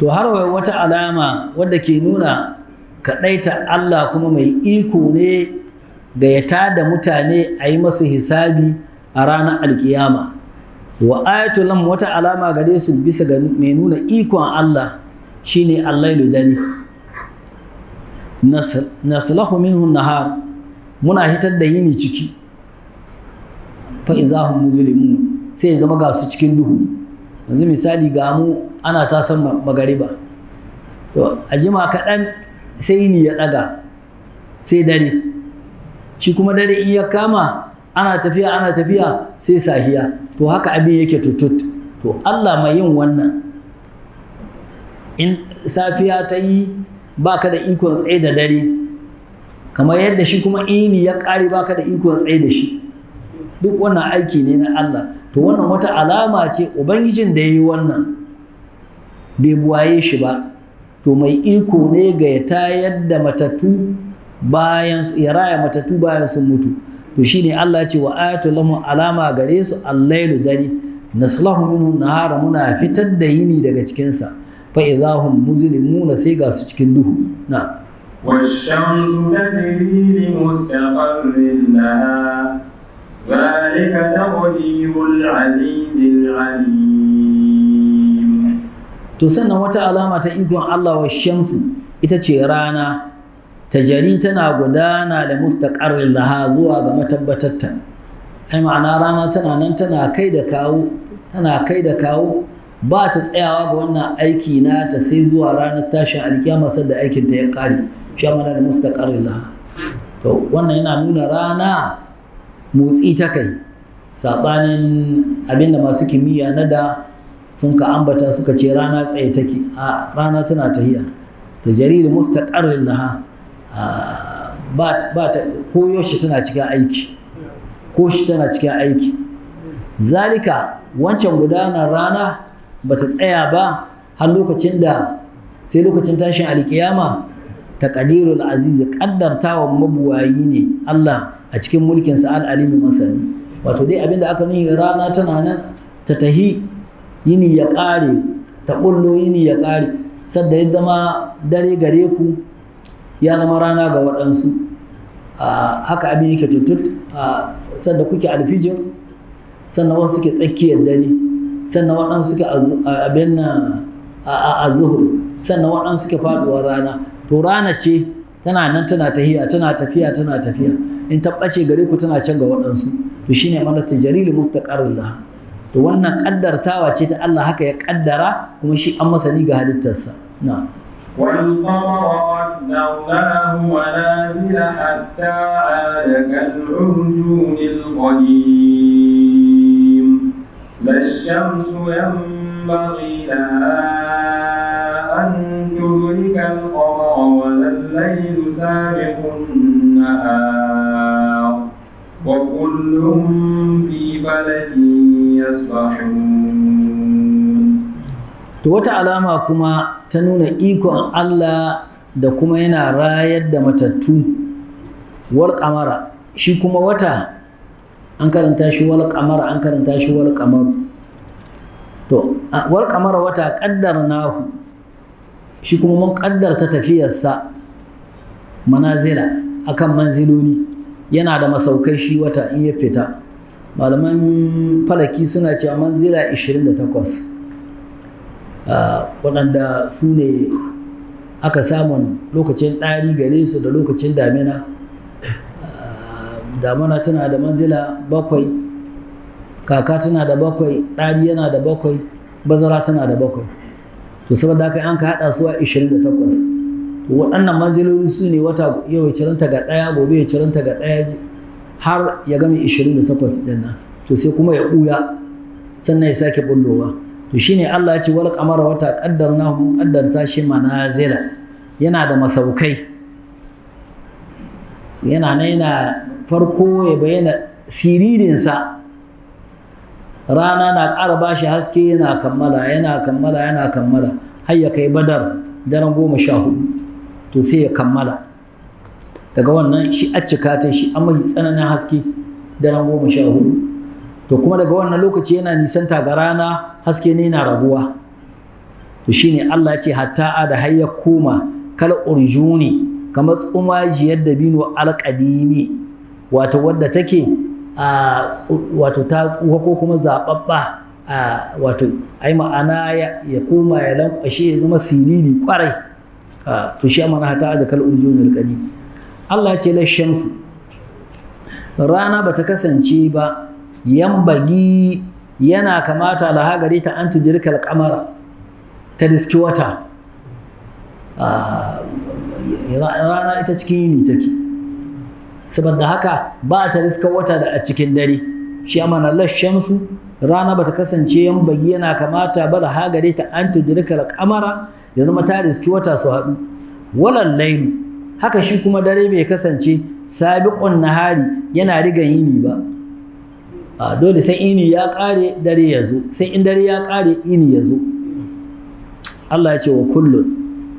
to har wata alama wadda ke nuna kaɗaita Allah kuma mai iko ne ga ya tada mutane a yi masu hisabi a ranar alkiyama wa ayatul lam wata alama gare su bisa ga mai nuna ikon Allah shine allailu dare naslahu minhu nahar muna hitar da yini ciki fa izahum muzlimun sai ya zama ga su cikin duhu yanzu misali ga mu ana ta san magariba to a jima kaɗan sai yini ya ɗaga sai dare shi kuma dare in ya kama ana tafiya sai sahiya to haka abin yake tutut to Allah mai yin wannan in safiya ta yi baka da ikon tsaye da dare kamar yadda shi kuma ini ya ƙare baka da ikon tsaye da shi duk wannan aiki ne na Allah to wannan wata alama ce ubangijin da ya yi wannan bai buwaye shi ba to mai iko ne ga ya tayar da matattu bayan ya raya matattu bayan sun mutu to shine Allah ya ce wa ayatul lahum alama gare su al-lailu dare naslahu minhu nahara muna fitar da yini daga cikin sa fa idahum muzlimuna sai ga su cikin duhu na والشمس تجري لمستقر لها ذلك تقدير العزيز العليم to sannan wata alama ta ikon Allah wa shamsu ita ce rana tajari tana gudana da mustaqarrin laha zuwa ga matabbatarta ai ma'ana rana tana nan tana kai da kawo ba ta tsayawa ga wannan aiki na ta sai zuwa ranar tashin alkiyama sadda aikin ta ya kare shi mana da mustaqarrin laha to wannan yana nuna rana motsi ta kai sabanin abinda masu kimiyya na da sun ka ambata suka ce rana tsaye take a rana tana tahiya tajari da mustaqarrin laha ba ta koyo shi tana cikin aiki zalika wancan gudanar rana ba ta tsaya ba har lokacin da sai lokacin tashin alkiyama taqdirul aziz kaddartawa mabuwayi ne Allah a cikin mulkin sa al-alim masani wato dai abinda aka nuni rana tana nan ta tahi yini ya kare ta bullo yini ya kare sadda ya zama dare gare ku ya zama rana ga waɗansu haka abin yake tutut sadda kuke alfijir sannan wasu suke tsakiyar dare sannan waɗansu suke abin a zuhur sannan waɗansu suke faɗuwar rana to rana ce tana nan tana tafiya in ta ɓace gare ku tana can ga waɗansu to shine mana tajril mustaqarrin laha to wannan ƙaddartawa ce ta Allah haka ya ƙaddara kuma shi an masani ga halittarsa na'am والقمر قدرناه منازل حتى عاد كالعرجون القديم لا الشمس ينبغي لها أن تدرك القمر ولا الليل سابق النهار وكل في فلك يسبحون to wata alama kuma ta nuna ikon Allah da kuma yana rayar da matattu wal qamara shi kuma wata an karanta shi wal qamara an karanta shi wal qamaru to wal qamara wata qaddarnahu shi kuma mun kaddarta tafiyarsa manazila akan manziloli yana da masaukai shi wata in ya fita malaman falaki suna cewa manzila 28 waɗanda su ne aka samun lokacin ɗari gare su da lokacin damina damina tana da manzila 7 kaka tana da 7 ɗari yana da 7 bazara tana da 7 to saboda haka an ka haɗa su a 28 waɗannan manziloli su ne wata yau ya ciranta ga ɗaya gobe ya ciranta ga ɗaya har ya gami 28 ɗin nan to sai kuma ya ɓuya sannan ya sake ɓullowa to shine Allah ya ce wal qamara wata qaddarnahu mun qaddarta shi manazila yana da masaukai yana farko ya bayyana siririnsa rana na ƙara bashi haske yana kammala har ya kai badar daren 14 to sai ya kammala daga wannan shi a cika ta shi an mai tsananin haske daren 14 to kuma daga wannan lokaci yana nisanta ga rana haske ne na raguwa to shine Allah ya ce hatta da har ya koma kal urjuni kamar tsumajiyar dabino alqadimi wato wadda take wato ta tsuha ko kuma zababba wato ai ma'ana ya koma ya lankwashe ya zama siriri kwarai to shi amana hata da kal urjuni alqadim Allah ya ce la shamsu rana bata kasance ba yambagi yana kamata laha gare ta an tudrika alqamara ta riski wata rana ita cikin yini take saboda haka ba ta riska wata da a cikin dare shi amana la shamsu rana bata kasance yambagi yana kamata ba laha gare ta an tudrika alqamara ya zama ta riski wata su haɗu walal layl haka shi kuma dare bai kasance sabiqun nahari yana riga yini ba dole sai ini ya ƙare dare ya zo sai in dare ya ƙare ini ya zo Allah ya ce wa kullun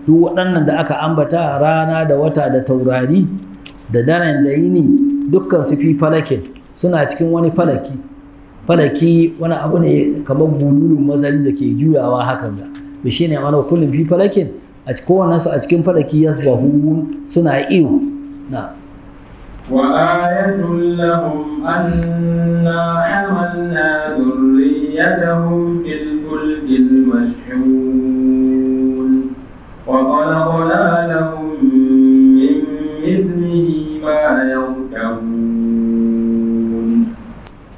duk waɗannan da aka ambata rana da wata da taurari da daren da yini dukkan su fi falakin suna cikin wani falaki wani abu ne kamar bululun mazari da ke juyawa hakan da to shine mana kullun fi falakin a kowannen su a cikin falaki yasbahun suna iyo na وآية لهم أنا حملنا ذريتهم في الفلك المشحون وخلقنا لهم من مثله ما يركبون.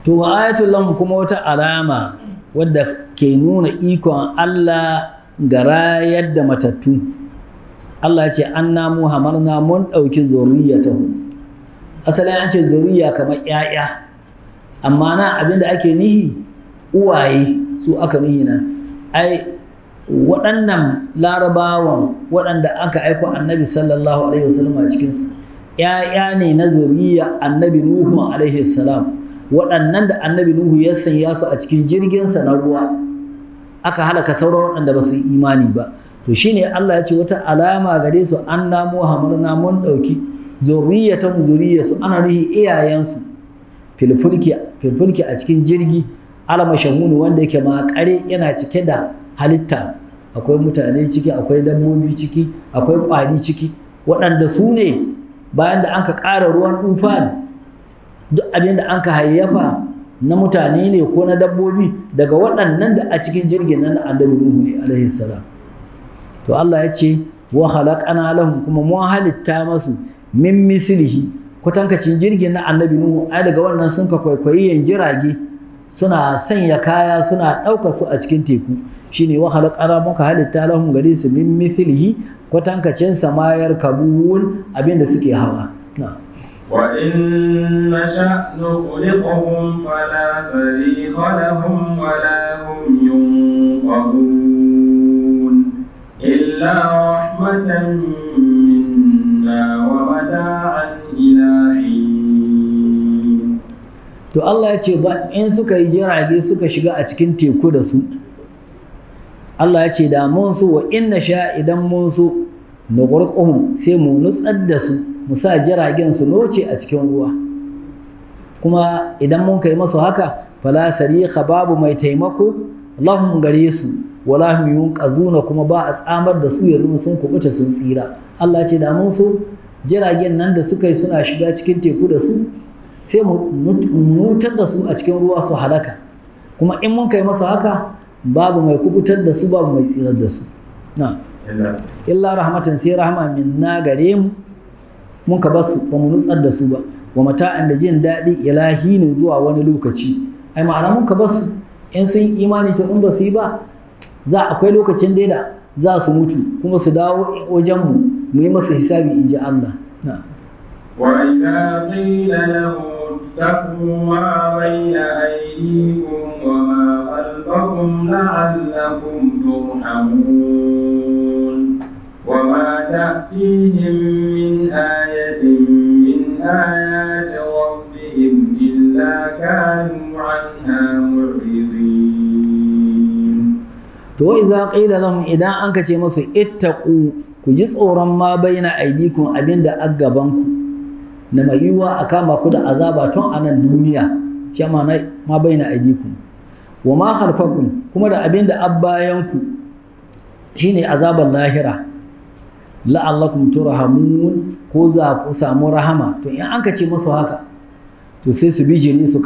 To ayatul lahum kuma wata alama wadda ke nuna ikon Allah ga rayar da matattu. Allah ya ce anna mu hamarna mun ɗauki zuriyatahu. Asalin an ce zuriya kamar ‘ya'ya amma na abinda ake nihi uwaye su aka nihi na ai waɗannan larabawan waɗanda aka aiko annabi sallallahu alaihi wasallam a cikinsu ‘ya'ya ne na zuriya annabi nuhu alaihi salam waɗannan da annabi nuhu ya sanya su a cikin jirginsa na ruwa aka halaka sauran waɗanda ba su yi imani ba to shine Allah ya ce wata alama gare su an namo hamarna mun ɗauki zuriyatan zuriyarsu ana nihi iyayensu filfulki a cikin jirgi alama shahunu wanda yake makare yana cike da halitta akwai mutane ciki akwai dabbobi ciki akwai ƙwari ciki waɗanda su ne bayan da an ka ƙara ruwan tufan duk abin da an ka hayyafa na mutane ne ko na dabbobi daga waɗannan da a cikin jirgin nan na annabi Nuhu ne alaihi salam to Allah ya ce wa khalaqana lahum kuma mu halitta masu min mislihi kwatankacin jirgin na annabi Nuhu ai daga wannan sun ka kwaikwayi yin jirage suna sanya kaya suna ɗaukar su a cikin teku shine wa khalaqana muka halitta lahum gare su min mithlihi kwatankacin samayar kabul abinda suke hawa wa in nasha nuqliqhum fala sarikha lahum wa la hum yunqadun illa rahmatan minna wa mata'an ila hin. To Allah ya ce in suka yi jirage suka shiga a cikin teku da su Allah ya ce da mun so wa inna sha idan mun so nughriquhum sai mu nutsar da su mu sa jiragen su noce a cikin ruwa kuma idan mun kai masu haka fala sarikha babu mai taimako lahum gare su wala hum yunqazuna kuma ba a tsamar da su ya zama sun kubuta sun tsira Allah ce da mun so jiragen nan da suka yi suna shiga cikin teku da su sai mu mutar da su a cikin ruwa su halaka kuma in mun kai masa haka babu mai kubutar da su babu mai tsirar da su na illa rahmatan sai rahama minna gare mu mun ka basu ba mu nutsar da su ba wa mata'an da jin daɗi ilahinin zuwa wani lokaci ai ma'ana mun ka basu in sun imani to in ba su yi ba za akwai lokacin da za su mutu kuma su dawo wajen mu yi masa hisabi in ji Allah na وإذا قيل له اتقوا ما بين أيديكم وما خلفكم لعلكم ترحمون وما تأتيهم من آية من آيات ربهم إلا كانوا عنها معرضين. to idza qila lahum idan an kace musu ittaqu ku ji tsoron ma baina aidikum abinda aggabanku na mai yiwuwa a kama ku da azaba tun a nan duniya shi ma baina aidikum wa ma khalfakum kuma da abinda abbayanku shine azaban lahira la'allakum turhamun ko za ku samu rahama to in an kace musu haka to sai su bijiri su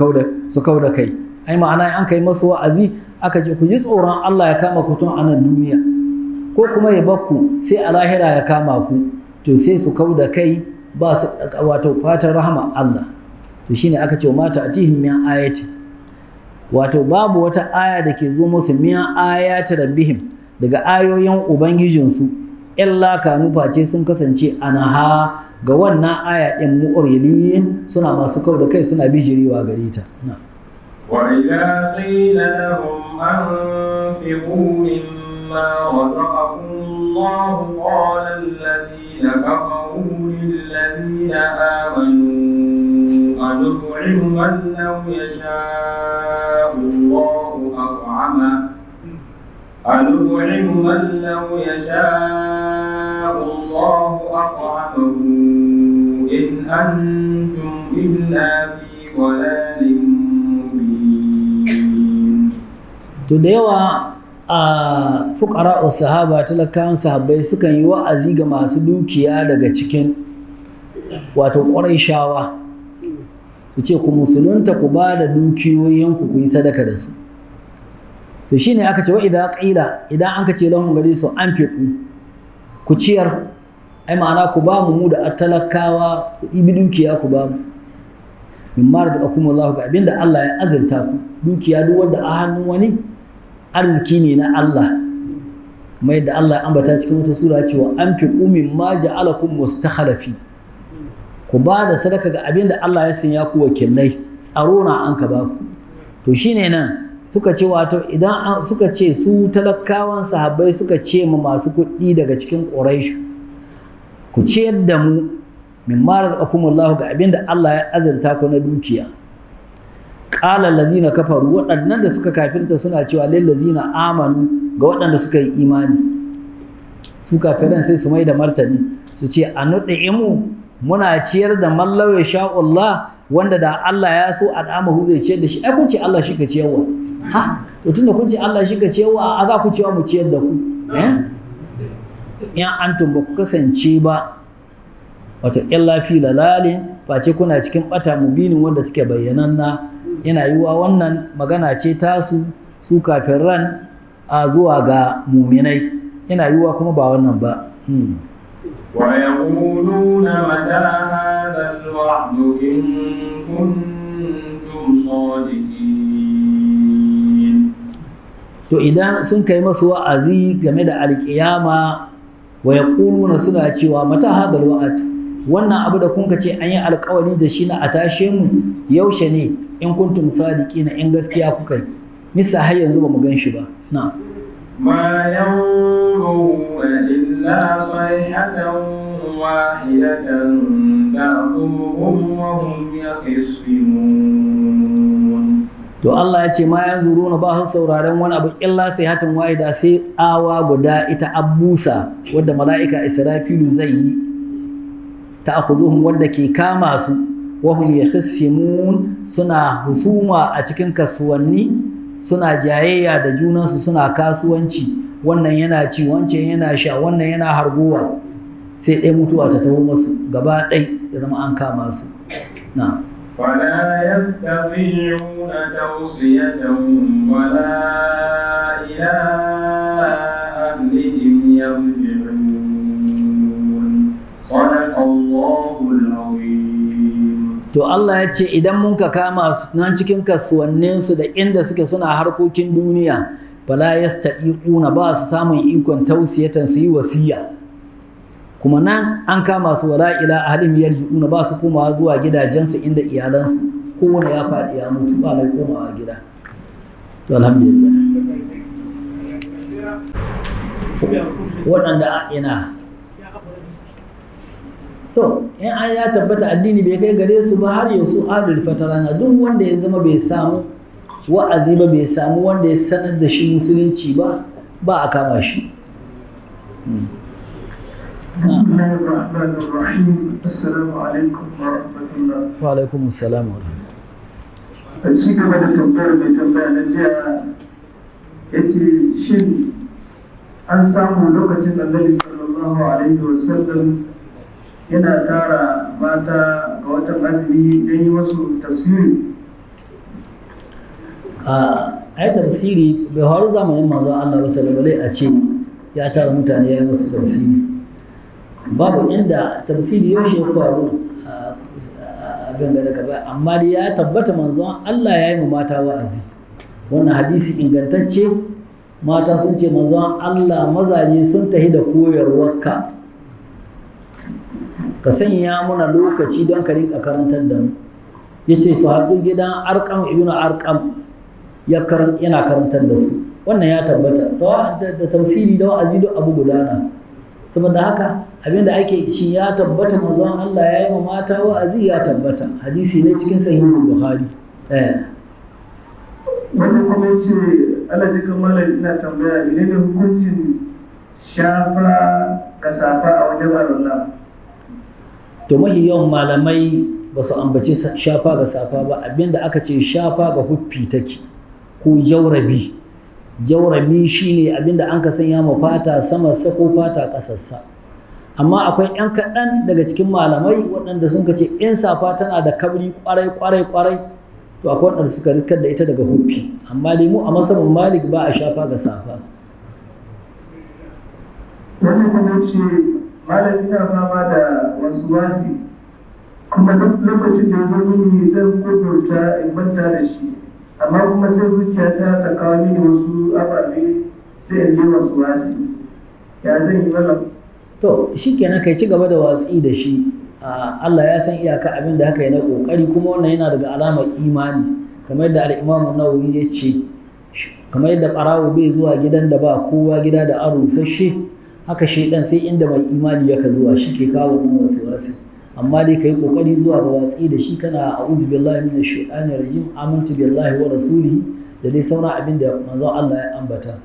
kauda kai ai ma'ana an kai masu wa'azi aka ce ku ji tsoron Allah ya kama ku tun a nan duniya ko kuma ya bakku sai a lahira ya kama ku to sai su kauda kai ba su wato fatan rahama Allah to shine aka ce mata atihim min ayati wato babu wata aya da ke zo musu min ayati rabbihim daga ayoyin ubangijinsu illa kanu face sun kasance anaha ga wannan aya din mu'ridin suna masu kauda kai suna bijirewa gare ta وإذا قيل لهم أنفقوا مما رزقكم الله قال الذين كفروا للذين آمنوا أنطعم من لو يشاء الله أطعمه أنطعم من لو يشاء الله أطعمه إن أنتم إلا في ضلال مبين. to da yawa a fuqara'u sahaba talakawan sahabbai sukan yi wa'azi ga masu dukiya daga cikin wato Qurayshawa su ce ku musulunta ku ba da dukiyoyinku ku yi sadaka da su to shine aka ce wa idza qila idan an kace lahum gari su anfiqu ku ciyar ai ma'ana ku ba mu da talakawa ku ibi dukiya ku ba mu min maradakum Allah ga abinda Allah ya azurta ku dukiya duk wanda a hannun wani arziki ne na Allah kamar yadda Allah ya ambata cikin wata sura cewa anfiqu mimma ja'alakum mustakhalafi ku ba da sadaka ga abinda Allah ya sanya ku wakilai tsaro na an ka ba ku to shine nan suka ce wato idan suka ce su talakawan sahabbai suka ce ma masu kuɗi daga cikin Quraysh ku ciyar da mu mimma razaqakumullahu ga abinda Allah ya azurta ku na dukiya qala allazina kafaru waɗannan da suka kafirta suna cewa lil ladzina amanu ga waɗanda suka yi imani su kafiran sai su mai da martani su ce anudimu muna ciyar da mallawa sha'ullah wanda da Allah ya so adamahu zai ciyar da shi ai kun ce Allah shi ka ciyarwa ha to tunda kun ce Allah shi ka ciyarwa a za ku cewa mu ciyar da ku in antum ba ku kasance ba wato illa fi lalalin face kuna cikin bata mubinin wanda take bayyananna yana yiwa wannan magana ce tasu su kafiran a zuwa ga muminai yana yiwa kuma ba wannan ba ويقولون متى هذا الوعد إن كنتم صادقين. to idan sun kai masu wa'azi game da alƙiyama wa yaquluna suna cewa mata hadal wa'ad wannan abu da kun ce an yi alƙawari da shi na a tashe mu yaushe ne in kuntum sadiqina in gaskiya kuka yi misa har yanzu ba mu gan shi ba na ما ينظرون إلا صيحة واحدة تأخذهم وهم يخصمون. to Allah ya ce ma yanzuruna ba su sauraren wani abu illa sai hatin wahida sai tsawa guda ita abusa wadda mala'ika Israfilu zai yi ta'khuzuhum wadda ke kama su wa hum yakhsimun suna husuma a cikin kasuwanni suna jayayya da junansu suna kasuwanci wannan yana ci wancan yana sha wannan yana harguwa sai ɗaya mutuwa ta taho masu gaba ɗai ya zama an kama su na فلا يستطيعون توصية ولا إلى أهلهم يرجعون صدق الله العظيم. to Allah ya ce idan mun ka kama su nan cikin kasuwanninsu da inda suke suna harkokin duniya fala yastati'una ba su samun ikon tausiyatan su yi wasiya kuma nan an kama su wala ila ahlihim yarji'una ba su komawa zuwa gidajensu inda iyalansu kowane ya faɗi ya mutu ba mai komawa gida to alhamdulillah waɗanda a ina to in an ya tabbata addini bai kai gare su ba har yau su adul fatarana duk wanda ya zama bai samu wa'azi ba bai samu wanda ya sanar da shi musulunci ba a kama shi. Bismillahirrahmanirrahim. Assalamu alaikum wa rahmatullah. Wa alaikum assalam wa rahmatullah. A ci gaba da tambayar mai tambaya na jiya yake shin an samu lokacin Annabi sallallahu alaihi wa sallam yana tara mata ga watan azumi don yi wasu tafsiri? Ai tafsiri bai faru zamanin manzon Allah ba sallallahu alaihi a ce ya tara mutane ya yi musu tafsiri. Babu inda tafsiri yaushe ya faru abin da daga ba amma dai ya tabbata manzon Allah ya yi mu mata wa'azi wannan hadisi ingantacce mata sun ce manzon Allah mazaje sun tahi da koyarwarka ka sanya muna lokaci don ka rinka karantar da mu yace su haɗu gidan Arqam ibnu Arqam yana karantar da su wannan ya tabbata sawa da tafsiri da wa'azi da abu gudana saboda haka abinda ake shi ya tabbata manzon Allah ya yi wa mata wa'azi ya tabbata hadisi ne cikin sahihul Bukhari wani kuma ce Allah ji kamar ina tambaya ne da hukuncin shafa ga safa a wajen Allah to mahi yawan malamai ba su ambaci shafa ga safa ba abinda aka ce shafa ga huffi take ko jaurabi shine abinda an ka sanya ma fata sama ko fata kasassa amma akwai yan kaɗan daga cikin malamai waɗanda sun ce in safa tana da kabri kwarai to akwai waɗanda suka rikar da ita daga huffi amma dai mu a masabin Malik ba a shafa ga safa. wani kuma ce malam ina fama da wasi kuma duk lokacin da ya zo mini zan kudurta in manta da shi amma kuma sai zuciyata ta kawo mini wasu ababe sai in yi wasi ya zan yi wannan to shikenan kai ci gaba da watsi da shi Allah ya san iyaka abin da haka yi na kokari kuma wannan yana daga alamar imani kamar yadda al-Imam Nawawi ya ce kamar yadda ɓarawo bai zuwa gidan da ba kowa gida da aro sashe haka shaidan sai inda mai imani yaka zuwa shi ke kawo wannan wasu amma dai kai kokari zuwa ga watsi da shi kana a'udhu billahi minash shaitanir rajim amantu billahi wa rasulihi da dai sauran abin da manzon Allah ya ambata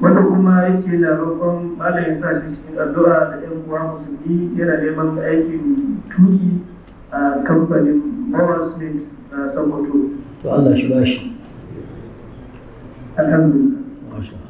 wanda kuma yake da roƙon malam ya sa shi cikin addu'a da ƴan uwa musulmi yana neman aikin tuki a kamfanin Mawasmith na Sokoto to Allah shi bashi alhamdulillah